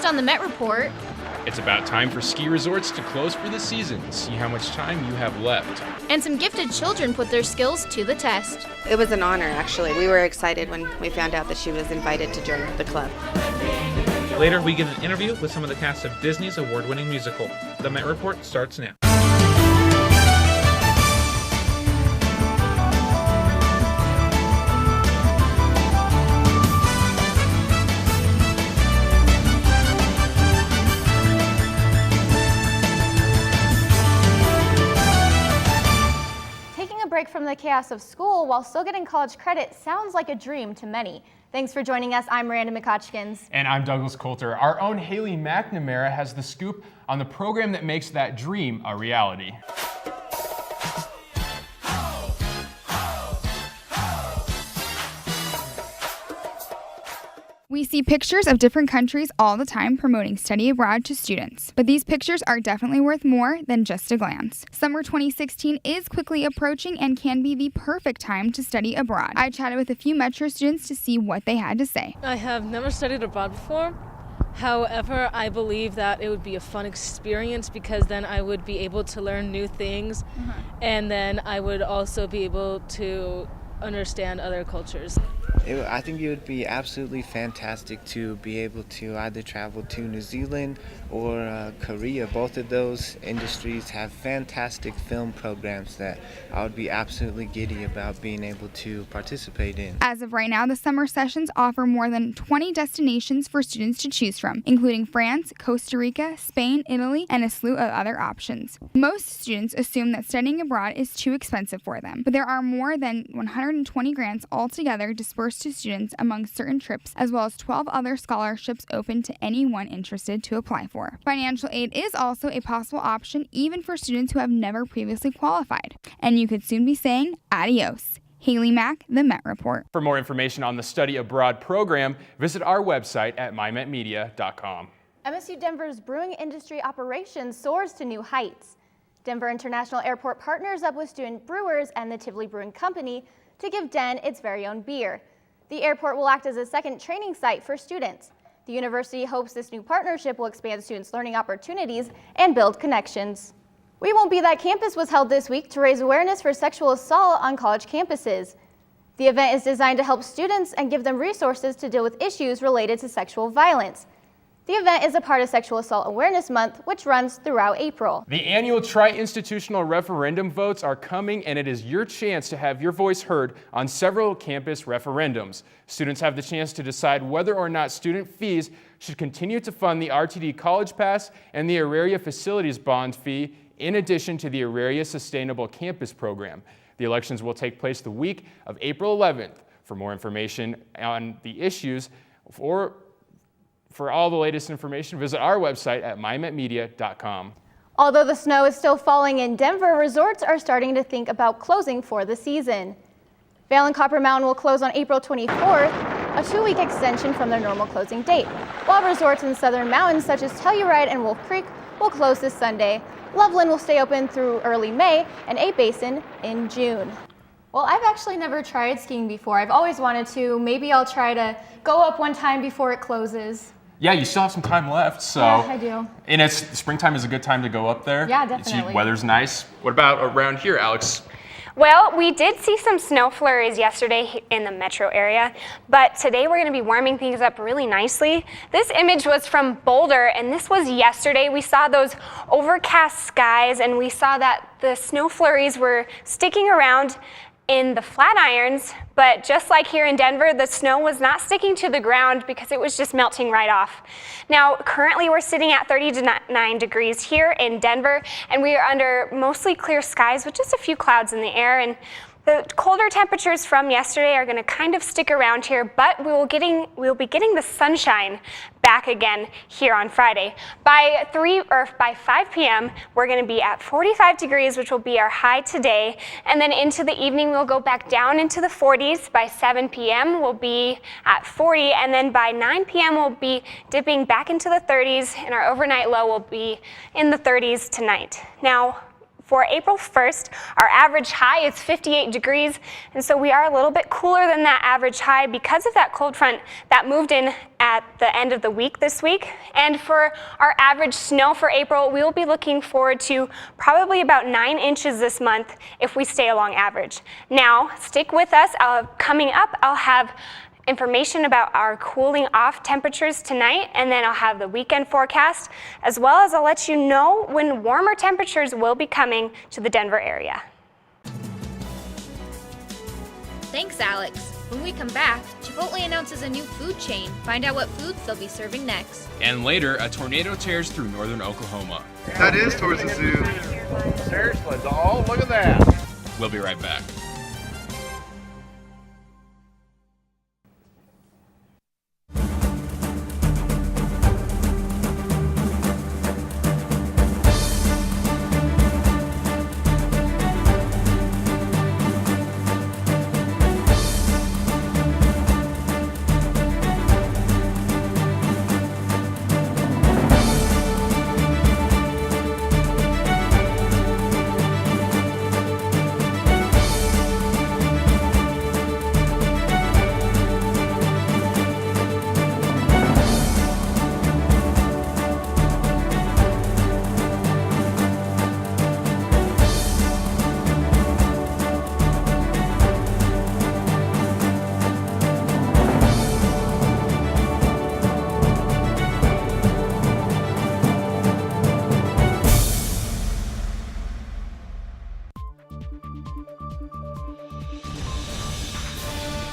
Next on the Met Report, it's about time for ski resorts to close for the season. See how much time you have left. And some gifted children put their skills to the test. It was an honor, actually. We were excited when we found out that she was invited to join the club. Later, we get an interview with some of the cast of Disney's award-winning musical. The Met Report starts now. Break from the chaos of school while still getting college credit sounds like a dream to many. Thanks for joining us. I'm Miranda McHodgkins. And I'm Douglas Coulter. Our own Haley McNamara has the scoop on the program that makes that dream a reality. We see pictures of different countries all the time promoting study abroad to students, but these pictures are definitely worth more than just a glance. Summer 2016 is quickly approaching and can be the perfect time to study abroad. I chatted with a few Metro students to see what they had to say. I have never studied abroad before. However, I believe that it would be a fun experience because then I would be able to learn new things, and then I would also be able to understand other cultures. I think it would be absolutely fantastic to be able to either travel to New Zealand or Korea. Both of those industries have fantastic film programs that I would be absolutely giddy about being able to participate in. As of right now, the summer sessions offer more than 20 destinations for students to choose from, including France, Costa Rica, Spain, Italy, and a slew of other options. Most students assume that studying abroad is too expensive for them, but there are more than 120 grants altogether dispersed to students among certain trips, as well as 12 other scholarships open to anyone interested to apply for. Financial aid is also a possible option even for students who have never previously qualified. And you could soon be saying adios. Haley Mack, The Met Report. For more information on the Study Abroad program, visit our website at mymetmedia.com. MSU Denver's brewing industry operations soars to new heights. Denver International Airport partners up with student brewers and the Tivoli Brewing Company to give Den its very own beer. The airport will act as a second training site for students. The university hopes this new partnership will expand students' learning opportunities and build connections. We Won't Be That Campus was held this week to raise awareness for sexual assault on college campuses. The event is designed to help students and give them resources to deal with issues related to sexual violence. The event is a part of Sexual Assault Awareness Month, which runs throughout April. The annual tri-institutional referendum votes are coming, and it is your chance to have your voice heard on several campus referendums. Students have the chance to decide whether or not student fees should continue to fund the RTD College Pass and the Auraria Facilities Bond fee, in addition to the Auraria Sustainable Campus Program. The elections will take place the week of April 11th. For more information on the issues For all the latest information, visit our website at mymetmedia.com. Although the snow is still falling in Denver, resorts are starting to think about closing for the season. Vail and Copper Mountain will close on April 24th, a 2-week extension from their normal closing date, while resorts in the southern mountains such as Telluride and Wolf Creek will close this Sunday. Loveland will stay open through early May and A Basin in June. Well, I've actually never tried skiing before. I've always wanted to. Maybe I'll try to go up one time before it closes. Yeah, you still have some time left, so. Yeah, I do. And springtime is a good time to go up there. Yeah, definitely. Weather's nice. What about around here, Alex? Well, we did see some snow flurries yesterday in the metro area, but today we're going to be warming things up really nicely. This image was from Boulder, and this was yesterday. We saw those overcast skies, and we saw that the snow flurries were sticking around in the Flatirons, but just like here in Denver, the snow was not sticking to the ground because it was just melting right off. Now, currently we're sitting at 39 degrees here in Denver, and we are under mostly clear skies with just a few clouds in the air. And the colder temperatures from yesterday are going to kind of stick around here, but we'll be getting the sunshine back again here on Friday. By 5 p.m., we're going to be at 45 degrees, which will be our high today. And then into the evening, we'll go back down into the 40s. By 7 p.m., we'll be at 40. And then by 9 p.m., we'll be dipping back into the 30s, and our overnight low will be in the 30s tonight. Now, For April 1st, our average high is 58 degrees, and so we are a little bit cooler than that average high because of that cold front that moved in at the end of the week this week. And for our average snow for April, we will be looking forward to probably about 9 inches this month if we stay along average. Now, stick with us. Coming up, I'll have information about our cooling off temperatures tonight, and then I'll have the weekend forecast, as well as I'll let you know when warmer temperatures will be coming to the Denver area. Thanks, Alex. When we come back, Chipotle announces a new food chain. Find out what foods they'll be serving next. And later, a tornado tears through northern Oklahoma. That is towards the zoo. Seriously, oh, look at that. We'll be right back.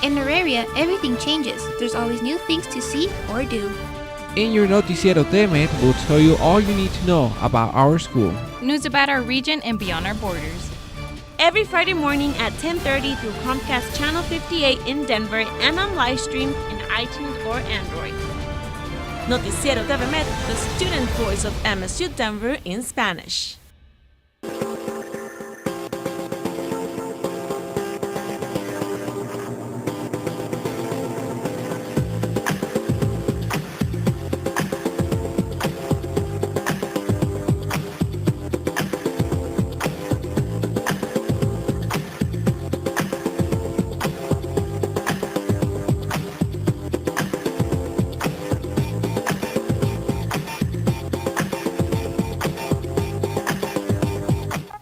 In our area, everything changes. There's always new things to see or do. In your Noticiero TMED, we'll tell you all you need to know about our school. News about our region and beyond our borders. Every Friday morning at 10:30 through Comcast Channel 58 in Denver and on live stream in iTunes or Android. Noticiero TVMED, the student voice of MSU Denver in Spanish.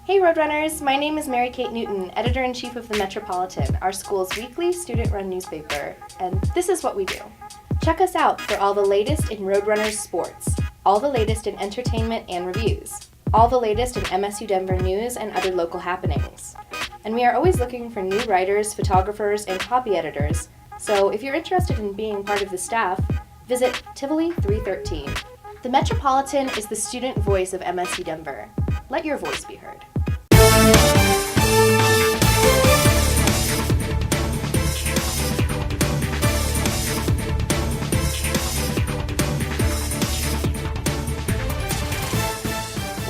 Hey Roadrunners, my name is Mary Kate Newton, Editor-in-Chief of the Metropolitan, our school's weekly student-run newspaper, and this is what we do. Check us out for all the latest in Roadrunners sports, all the latest in entertainment and reviews, all the latest in MSU Denver news and other local happenings. And we are always looking for new writers, photographers, and copy editors, so if you're interested in being part of the staff, visit Tivoli 313. The Metropolitan is the student voice of MSU Denver. Let your voice be heard.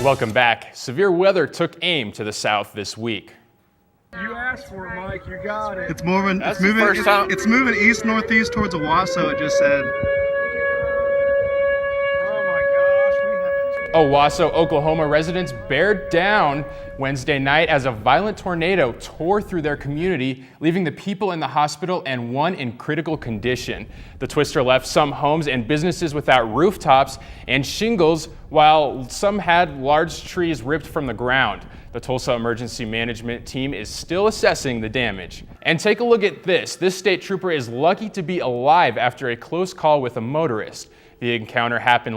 Welcome back. Severe weather took aim to the south this week. You asked for it, Mike. You got it. It's moving. It's moving east northeast towards Owasso. It just said. Owasso, Oklahoma residents bared down Wednesday night as a violent tornado tore through their community, leaving the people in the hospital and one in critical condition. The twister left some homes and businesses without rooftops and shingles, while some had large trees ripped from the ground. The Tulsa Emergency Management Team is still assessing the damage. And take a look at this. This state trooper is lucky to be alive after a close call with a motorist. The encounter happened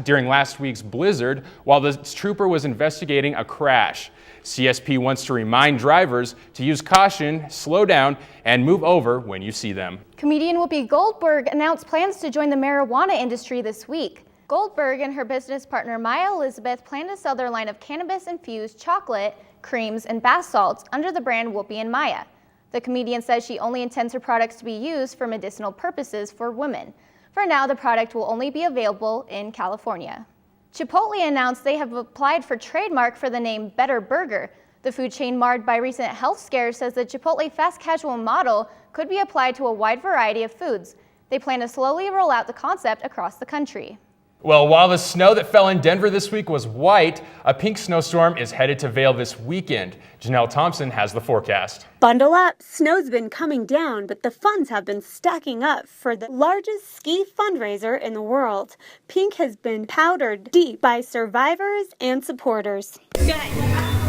during last week's blizzard while the trooper was investigating a crash. CSP wants to remind drivers to use caution, slow down, and move over when you see them. Comedian Whoopi Goldberg announced plans to join the marijuana industry this week. Goldberg and her business partner Maya Elizabeth plan to sell their line of cannabis-infused chocolate, creams, and bath salts under the brand Whoopi and Maya. The comedian says she only intends her products to be used for medicinal purposes for women. For now, the product will only be available in California. Chipotle announced they have applied for trademark for the name Better Burger. The food chain, marred by recent health scares, says the Chipotle fast casual model could be applied to a wide variety of foods. They plan to slowly roll out the concept across the country. Well, while the snow that fell in Denver this week was white, a pink snowstorm is headed to Vail this weekend. Janelle Thompson has the forecast. Bundle up! Snow's been coming down, but the funds have been stacking up for the largest ski fundraiser in the world. Pink has been powdered deep by survivors and supporters.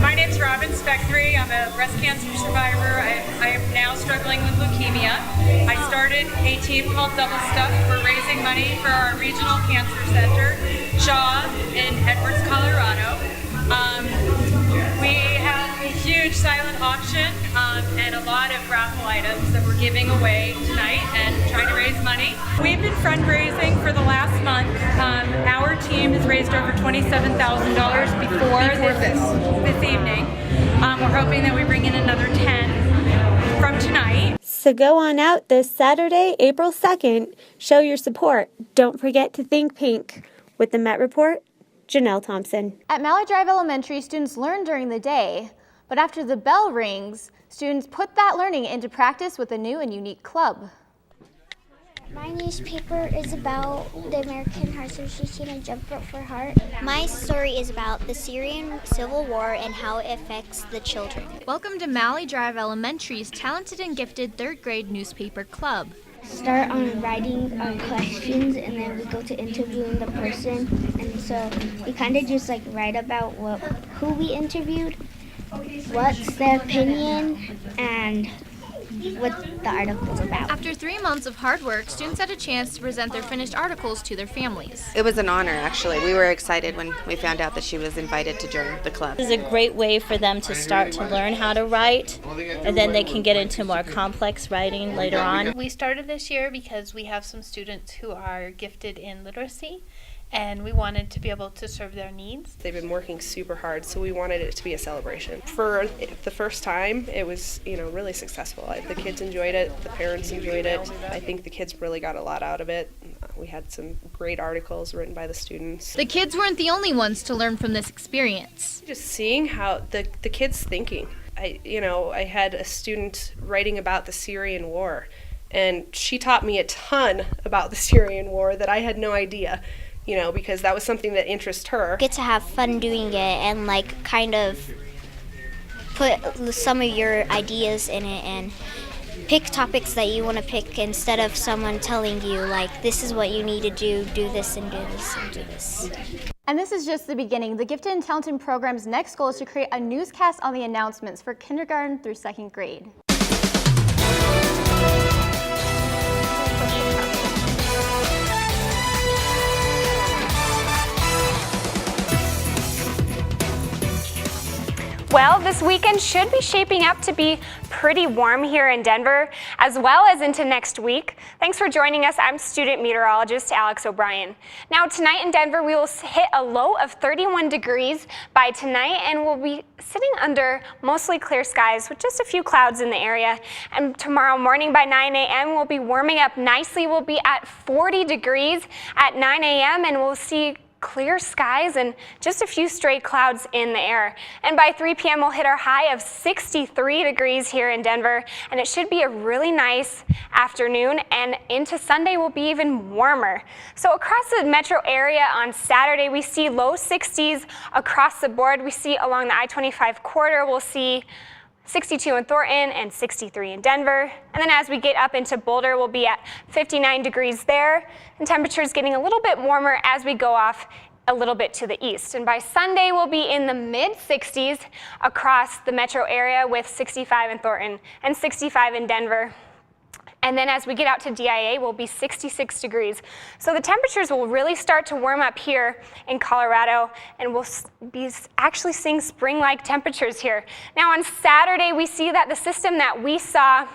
My name's Robin Spectry. I'm a breast cancer survivor. I am now struggling with leukemia. I started a team called Double Stuff for raising money for our regional cancer center, Shaw, in Edwards, Colorado. We have a huge silent auction and a lot of raffle items that we're giving away tonight and trying to raise money. We've been fundraising for the last month. Our team has raised over $27,000 before this evening. We're hoping that we bring in another 10 from tonight. So go on out this Saturday, April 2nd. Show your support. Don't forget to think pink. With the Met Report, Janelle Thompson. At Mallard Drive Elementary, students learn during the day, but after the bell rings, students put that learning into practice with a new and unique club. My newspaper is about the American Heart Association and Jump Rope for Heart. My story is about the Syrian Civil War and how it affects the children. Welcome to Mallard Drive Elementary's talented and gifted 3rd grade newspaper club. Start on writing questions, and then we go to interviewing the person. And so we kind of just like write about who we interviewed, what's their opinion, and what the article's about. After 3 months of hard work, students had a chance to present their finished articles to their families. It was an honor, actually. We were excited when we found out that she was invited to join the club. This is a great way for them to start to learn how to write, and then they can get into more complex writing later on. We started this year because we have some students who are gifted in literacy, and we wanted to be able to serve their needs. They've been working super hard, so we wanted it to be a celebration. For the first time, it was, really successful. The kids enjoyed it, the parents enjoyed it. I think the kids really got a lot out of it. We had some great articles written by the students. The kids weren't the only ones to learn from this experience. Just seeing how the kids thinking. I had a student writing about the Syrian War, and she taught me a ton about the Syrian War that I had no idea. Because that was something that interests her. Get to have fun doing it and kind of put some of your ideas in it and pick topics that you want to pick instead of someone telling you this is what you need to do this and do this and do this. And this is just the beginning. The Gifted and Talented program's next goal is to create a newscast on the announcements for kindergarten through 2nd grade. Well, this weekend should be shaping up to be pretty warm here in Denver, as well as into next week. Thanks for joining us. I'm student meteorologist Alex O'Brien. Now, tonight in Denver, we will hit a low of 31 degrees by tonight, and we'll be sitting under mostly clear skies with just a few clouds in the area. And tomorrow morning by 9 a.m., we'll be warming up nicely. We'll be at 40 degrees at 9 a.m., and we'll see clear skies and just a few stray clouds in the air. And by 3 p.m. we'll hit our high of 63 degrees here in Denver, and it should be a really nice afternoon, and into Sunday will be even warmer. So across the metro area on Saturday, we see low 60s across the board. We see along the I-25 corridor, we'll see 62 in Thornton and 63 in Denver. And then as we get up into Boulder, we'll be at 59 degrees there, and temperatures getting a little bit warmer as we go off a little bit to the east. And by Sunday, we'll be in the mid-60s across the metro area with 65 in Thornton and 65 in Denver. And then as we get out to DIA, we'll be 66 degrees. So the temperatures will really start to warm up here in Colorado, and we'll be actually seeing spring-like temperatures here. Now on Saturday, we see that the system that we saw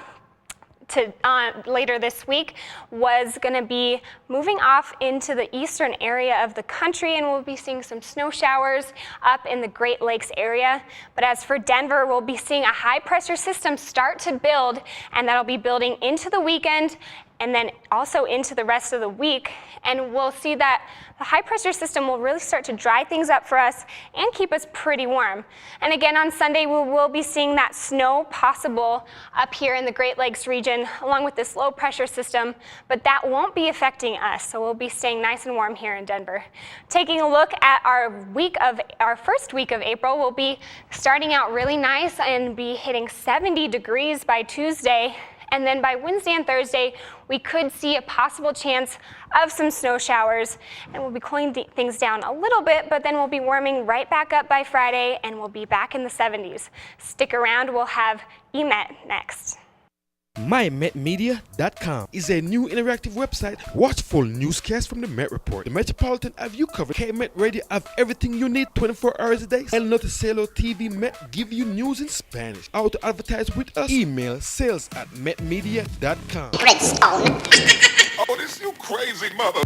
later this week was going to be moving off into the eastern area of the country, and we'll be seeing some snow showers up in the Great Lakes area. But as for Denver, we'll be seeing a high pressure system start to build, and that'll be building into the weekend and then also into the rest of the week. And we'll see that the high pressure system will really start to dry things up for us and keep us pretty warm. And again, on Sunday, we will be seeing that snow possible up here in the Great Lakes region, along with this low pressure system, but that won't be affecting us. So we'll be staying nice and warm here in Denver. Taking a look at our first week of April, we'll be starting out really nice and be hitting 70 degrees by Tuesday. And then by Wednesday and Thursday, we could see a possible chance of some snow showers, and we'll be cooling things down a little bit, but then we'll be warming right back up by Friday, and we'll be back in the 70s. Stick around, we'll have EMET next. MyMetMedia.com is a new interactive website. Watch full newscasts from the Met Report. The Metropolitan have you covered. K-Met Radio have everything you need 24 hours a day. El Noticiero TV Met give you news in Spanish. How to advertise with us? Email sales@metmedia.com. Oh, this you crazy mother.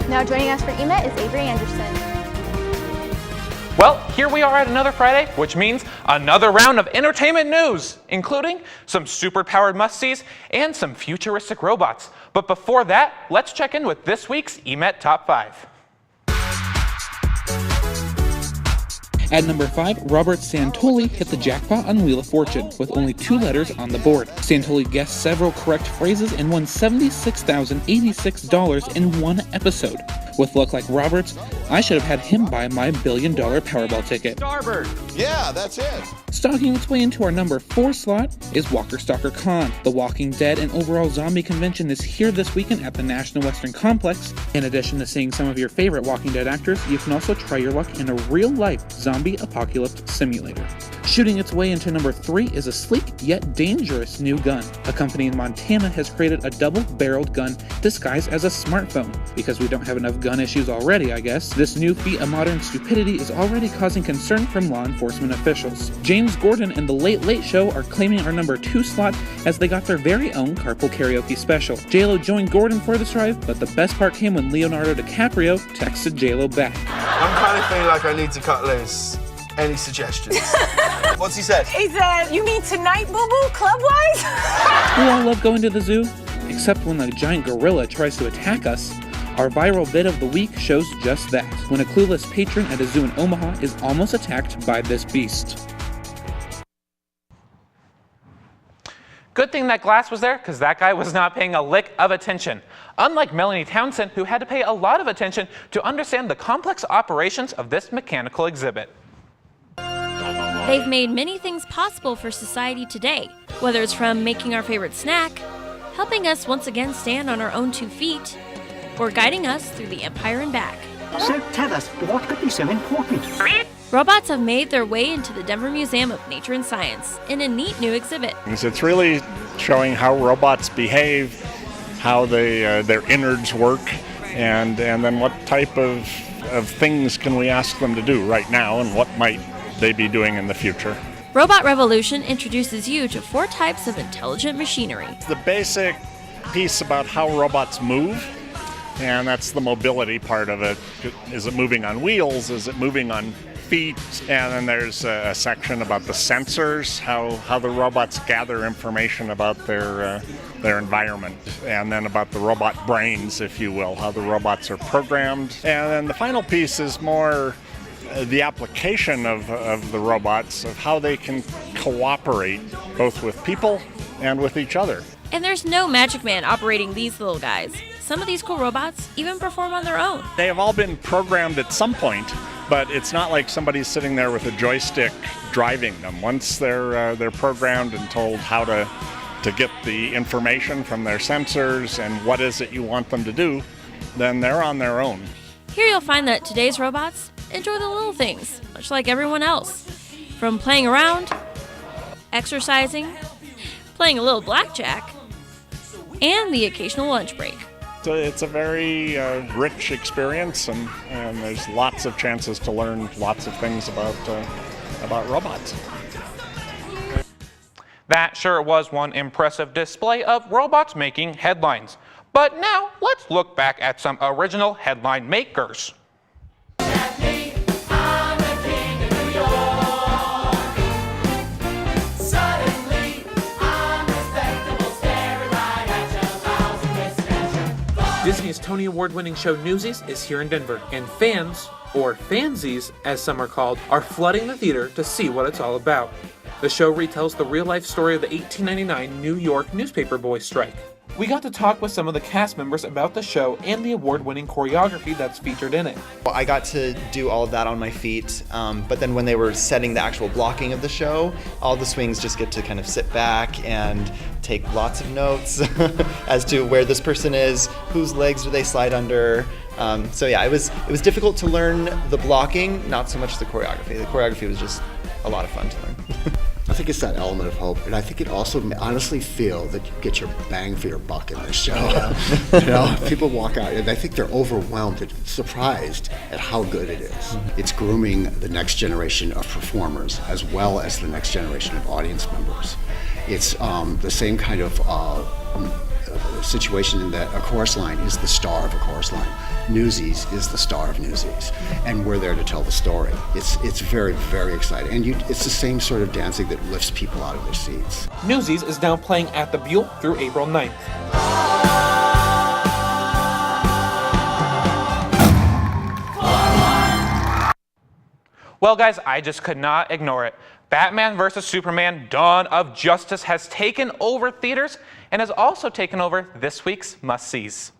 Now joining us for EMET is Avery Anderson. Well, here we are at another Friday, which means another round of entertainment news, including some super-powered must-sees and some futuristic robots. But before that, let's check in with this week's EMET Top 5. At number 5, Robert Santoli hit the jackpot on Wheel of Fortune with only 2 letters on the board. Santoli guessed several correct phrases and won $76,086 in one episode. With luck like Robert's, I should have had him buy my $1 billion Powerball ticket. Starboard. Yeah, that's it. Stalking its way into our number 4 slot is Walker Stalker Con. The Walking Dead and overall zombie convention is here this weekend at the National Western Complex. In addition to seeing some of your favorite Walking Dead actors, you can also try your luck in a real-life zombie apocalypse simulator. Shooting its way into number 3 is a sleek yet dangerous new gun. A company in Montana has created a double-barreled gun disguised as a smartphone. Because we don't have enough gun issues already, I guess, this new feat of modern stupidity is already causing concern from law enforcement officials. James Gordon and The Late Late Show are claiming our number 2 slot as they got their very own carpool karaoke special. J-Lo joined Gordon for this drive, but the best part came when Leonardo DiCaprio texted J-Lo back. I'm kind of feeling like I need to cut loose. Any suggestions? What's he said? He said, you mean tonight, boo-boo, club-wise? We all love going to the zoo, except when a giant gorilla tries to attack us. Our viral bit of the week shows just that, when a clueless patron at a zoo in Omaha is almost attacked by this beast. Good thing that glass was there, because that guy was not paying a lick of attention. Unlike Melanie Townsend, who had to pay a lot of attention to understand the complex operations of this mechanical exhibit. They've made many things possible for society today, whether it's from making our favorite snack, helping us once again stand on our own 2 feet, or guiding us through the empire and back. So tell us, what could be so important? Robots have made their way into the Denver Museum of Nature and Science in a neat new exhibit. It's really showing how robots behave, how their innards work, and then what type of things can we ask them to do right now, and what might they be doing in the future. Robot Revolution introduces you to 4 types of intelligent machinery. The basic piece about how robots move, and that's the mobility part of it. Is it moving on wheels? Is it moving on feet? And then there's a section about the sensors, how the robots gather information about their environment, and then about the robot brains, if you will, how the robots are programmed. And then the final piece is more the application of the robots, of how they can cooperate both with people and with each other. And there's no magic man operating these little guys. Some of these cool robots even perform on their own. They have all been programmed at some point, but it's not like somebody's sitting there with a joystick driving them. Once they're programmed and told how to to get the information from their sensors and what is it you want them to do, then they're on their own. Here you'll find that today's robots enjoy the little things, much like everyone else. From playing around, exercising, playing a little blackjack, and the occasional lunch break. So it's a very rich experience, and there's lots of chances to learn lots of things about robots. That sure was one impressive display of robots making headlines. But now, let's look back at some original headline makers. Disney's Tony Award-winning show Newsies is here in Denver, and fans, or fansies as some are called, are flooding the theater to see what it's all about. The show retells the real-life story of the 1899 New York newspaper boys' strike. We got to talk with some of the cast members about the show and the award-winning choreography that's featured in it. I got to do all of that on my feet, but then when they were setting the actual blocking of the show, all the swings just get to kind of sit back and take lots of notes as to where this person is, whose legs do they slide under. So yeah, it was difficult to learn the blocking, not so much the choreography. The choreography was just a lot of fun to learn. I think it's that element of hope, and I think it also honestly feel that you get your bang for your buck in this show. You know, people walk out and I think they're overwhelmed and surprised at how good it is. It's grooming the next generation of performers as well as the next generation of audience members. It's the same kind of situation in that a chorus line is the star of a chorus line. Newsies is the star of Newsies, and we're there to tell the story. It's very, very exciting, and it's the same sort of dancing that lifts people out of their seats. Newsies is now playing at the Buell through April 9th. Well, guys, I just could not ignore it. Batman vs. Superman: Dawn of Justice has taken over theaters and has also taken over this week's must-sees.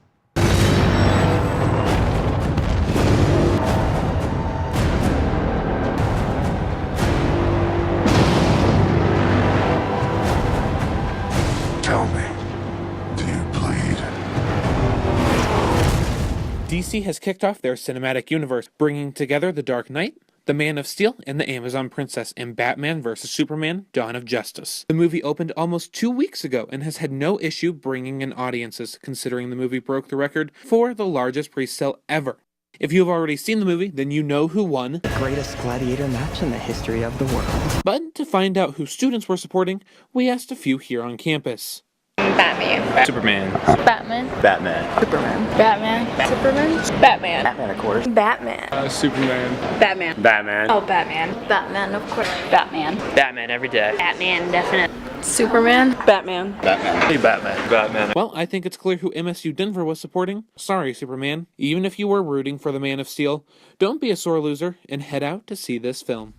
Tell me, do you bleed? DC has kicked off their cinematic universe, bringing together The Dark Knight, The Man of Steel, and the Amazon Princess in Batman vs. Superman: Dawn of Justice. The movie opened almost 2 weeks ago and has had no issue bringing in audiences, considering the movie broke the record for the largest pre-sale ever. If you have already seen the movie, then you know who won. The greatest gladiator match in the history of the world. But to find out who students were supporting, we asked a few here on campus. Batman. Superman. Batman. Batman. Superman. Batman. Superman. Batman. Batman, of course. Batman. Superman. Batman. Batman. Oh, Batman. Batman, of course. Batman. Batman every day. Batman, definite. Superman. Batman. Batman. Hey, Batman. Batman. Well, I think it's clear who MSU Denver was supporting. Sorry, Superman. Even if you were rooting for the Man of Steel, don't be a sore loser and head out to see this film.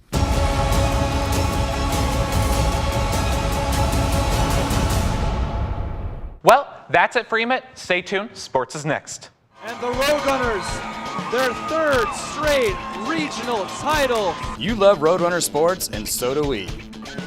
Well, that's it for EMIT. Stay tuned. Sports is next. And the Roadrunners, their third straight regional title. You love Roadrunner sports, and so do we.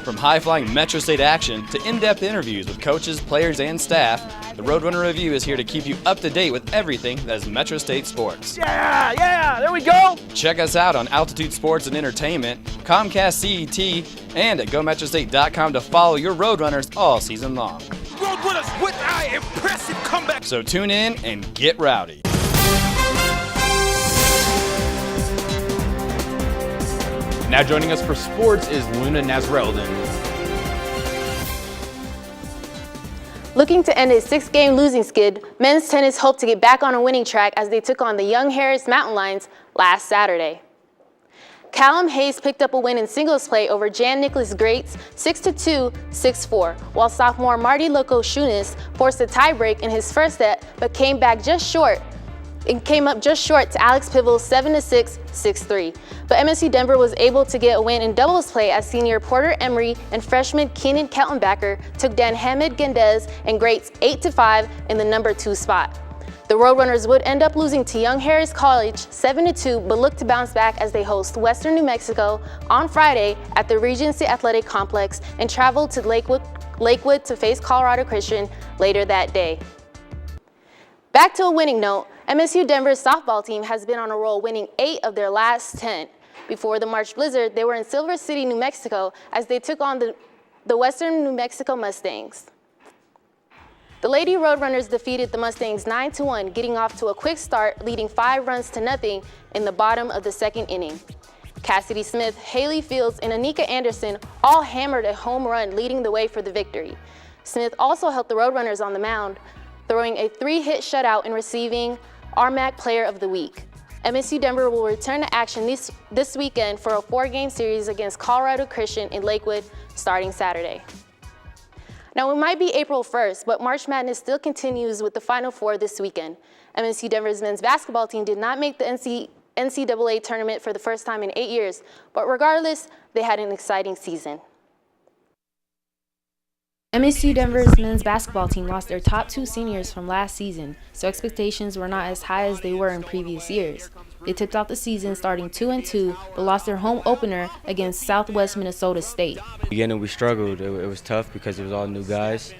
From high-flying Metro State action to in-depth interviews with coaches, players, and staff, the Roadrunner Review is here to keep you up to date with everything that is Metro State sports. Yeah, there we go. Check us out on Altitude Sports and Entertainment, Comcast CET, and at GoMetroState.com to follow your Roadrunners all season long. Roadrunners with our impressive comeback. So tune in and get rowdy. Now joining us for sports is Luna Nasreldin. Looking to end a 6-game losing skid, men's tennis hoped to get back on a winning track as they took on the Young Harris Mountain Lions last Saturday. Callum Hayes picked up a win in singles play over Jan Nicholas Greats 6-2, 6-4, while sophomore Marty Loco Shunis forced a tiebreak in his first set but came up just short to Alex Pivel's 7-6, 6-3. But MSU Denver was able to get a win in doubles play as senior Porter Emery and freshman Keenan Keltenbacker took down Hamid Gendez and Greats 8-5 in the number 2 spot. The Roadrunners would end up losing to Young Harris College 7-2, but look to bounce back as they host Western New Mexico on Friday at the Regency Athletic Complex and travel to Lakewood Lakewood to face Colorado Christian later that day. Back to a winning note, MSU Denver's softball team has been on a roll, winning 8 of their last 10. Before the March blizzard, they were in Silver City, New Mexico, as they took on the Western New Mexico Mustangs. The Lady Roadrunners defeated the Mustangs 9-1, getting off to a quick start, leading 5 runs to nothing in the bottom of the second inning. Cassidy Smith, Haley Fields, and Anika Anderson all hammered a home run, leading the way for the victory. Smith also helped the Roadrunners on the mound, throwing a 3-hit shutout and receiving RMAC Player of the Week. MSU Denver will return to action this weekend for a 4-game series against Colorado Christian in Lakewood starting Saturday. Now, it might be April 1st, but March Madness still continues with the Final Four this weekend. MSU Denver's men's basketball team did not make the NCAA tournament for the first time in 8 years, but regardless, they had an exciting season. MSU Denver's men's basketball team lost their top 2 seniors from last season, so expectations were not as high as they were in previous years. They tipped off the season starting 2-2, but lost their home opener against Southwest Minnesota State. Beginning, we struggled. It was tough because it was all new guys.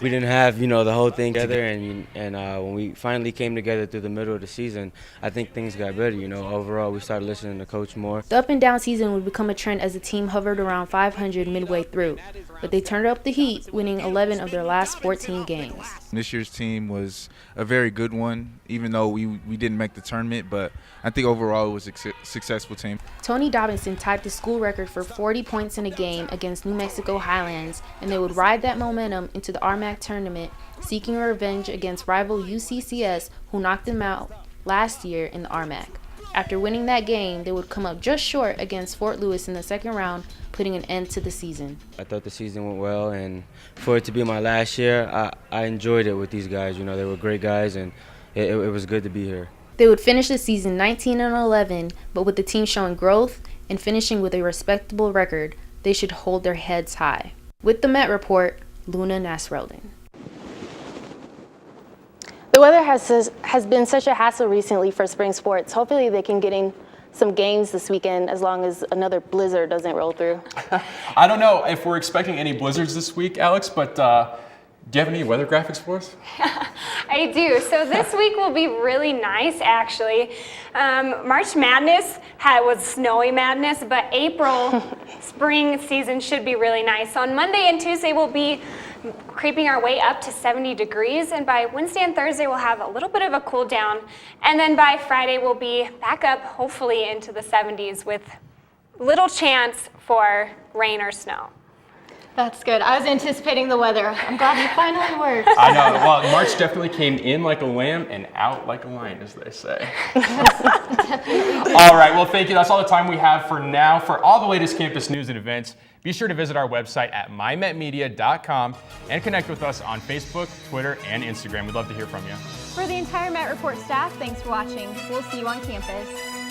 We didn't have, the whole thing together, and when we finally came together through the middle of the season, I think things got better. Overall, we started listening to coach more. The up and down season would become a trend as the team hovered around 500 midway through, but they turned up the heat, winning 11 of their last 14 games. This year's team was a very good one, even though we didn't make the tournament, but I think overall it was a successful team. Tony Dobinson tied the school record for 40 points in a game against New Mexico Highlands, and they would ride that momentum into the RMAC tournament, seeking revenge against rival UCCS, who knocked them out last year in the RMAC. After winning that game, they would come up just short against Fort Lewis in the second round, putting an end to the season. I thought the season went well, and for it to be my last year, I enjoyed it with these guys. They were great guys, and it was good to be here. They would finish the season 19-11, but with the team showing growth and finishing with a respectable record, they should hold their heads high. With the Met Report, Luna Nasreldin. The weather has been such a hassle recently for spring sports. Hopefully they can get in some games this weekend as long as another blizzard doesn't roll through. I don't know if we're expecting any blizzards this week, Alex, but do you have any weather graphics for us? I do. So this week will be really nice, actually. March Madness was snowy madness, but April spring season should be really nice. On Monday and Tuesday, we'll be creeping our way up to 70 degrees, and by Wednesday and Thursday, we'll have a little bit of a cool down. And then by Friday, we'll be back up, hopefully into the 70s with little chance for rain or snow. That's good. I was anticipating the weather. I'm glad you finally were. I know. Well, March definitely came in like a lamb and out like a lion, as they say. All right. Well, thank you. That's all the time we have for now. For all the latest campus news and events, be sure to visit our website at mymetmedia.com and connect with us on Facebook, Twitter, and Instagram. We'd love to hear from you. For the entire Met Report staff, thanks for watching. We'll see you on campus.